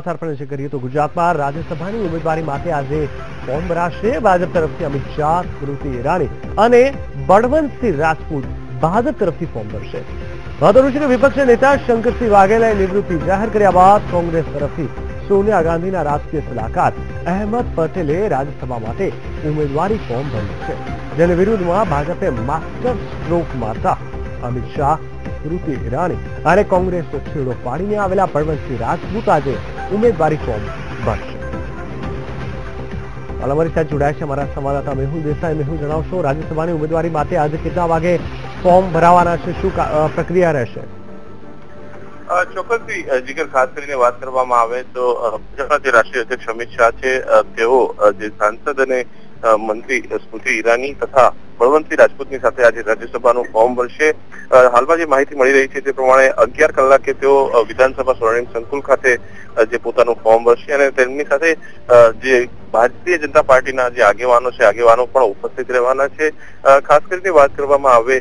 સમાચાર પર નજર કરીએ તો ગુજરાતમાં રાજ્યસભાની ઉમેદવારી માટે આજે ફોર્મ ભરાશે. ભાજપ તરફથી અમિત શાહ, સ્મૃતિ ઈરાની અને બળવંતસિંહ રાજપૂત ભાજપ તરફથી ફોર્મ ભરશે. મહત્વનું છે કે વિપક્ષ નેતા શંકરસિંહ વાઘેલાએ નિવૃત્તિ જાહેર કર્યા બાદ કોંગ્રેસ તરફથી સોનિયા ગાંધીના રાજકીય સલાહકાર અહેમદ પટેલે રાજ્યસભા માટે ઉમેદવારી ફોર્મ ભર્યું છે, જેની વિરુદ્ધમાં ભાજપે માસ્ટર સ્ટ્રોક મારતા અમિત શાહ, સ્મૃતિ ઈરાની અને કોંગ્રેસનો છેડો પાડીને આવેલા બળવંતસિંહ રાજપૂત આજે ઉમેદવારી ફોર્મ ભરશે. અમારી સાથે જોડાયા છે અમારા સંવાદદાતા મેહુલ દેસાઈ. મેહુલ, જણાવશો રાજ્યસભાની ઉમેદવારી માટે આજે કેટલા વાગે ફોર્મ ભરાવાના છે, શું પ્રક્રિયા રહેશે? ચોક્કસથી જીગર, ખાસ કરીને વાત કરવામાં આવે તો ભાજપના જે રાષ્ટ્રીય અધ્યક્ષ અમિત શાહ છે તેઓ જે સાંસદ અને મંત્રી સ્મૃતિ ઈરાની તથા બળવંતસિંહ રાજપૂતની સાથે આજે રાજ્યસભાનું ફોર્મ ભરશે. હાલમાં જે માહિતી મળી રહી છે તે પ્રમાણે 11 કલાકે તેઓ વિધાનસભા સ્વર્ણિમ સંકુલ ખાતે જે પોતાનું ફોર્મ ભરશે અને તેમની સાથે જે ભારતીય જનતા પાર્ટીના જે આગેવાનો પણ ઉપસ્થિત રહેવાના છે. ખાસ કરીને વાત કરવામાં આવે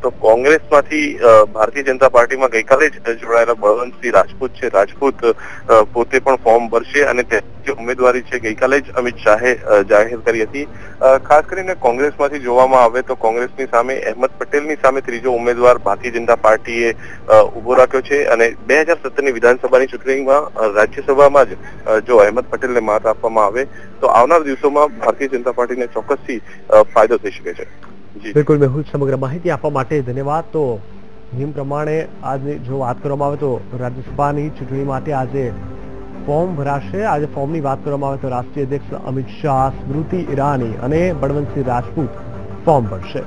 તો કોંગ્રેસમાંથી ભારતીય જનતા પાર્ટીમાં ગઈકાલે જ જોડાયેલા બળવંતસિંહ રાજપૂત પોતે પણ ફોર્મ ભરશે અને તેમની જે ઉમેદવારી છે ગઈકાલે જ અમિત શાહે જાહેર કરી હતી. ખાસ કરીને કોંગ્રેસમાંથી જોવામાં આવે તો કોંગ્રેસની સામે અહેમદ પટેલની સામે ત્રીજો ઉમેદવાર ભારતીય જનતા પાર્ટીએ ઉભો રાખ્યો છે અને 2017ની વિધાનસભાની ચૂંટણીમાં રાજ્યસભામાં જ જો અહેમદ પટેલને મત આપવામાં આવે તો આવનાર દિવસોમાં ભારતીય જનતા પાર્ટીને ચોક્કસથી ફાયદો થઈ શકે છે. બિલકુલ મેહુલ, સમગ્ર માહિતી આપવા માટે ધન્યવાદ. તો નિયમ પ્રમાણે આજે જો વાત કરવામાં આવે તો રાજ્યસભાની ચૂંટણી માટે આજે ફોર્મ ભરાશે. આજે ફોર્મની વાત કરવામાં આવે તો રાષ્ટ્રીય અધ્યક્ષ અમિત શાહ, સ્મૃતિ ઈરાની અને બળવંતસિંહ રાજપૂત ફોર્મ ભરશે.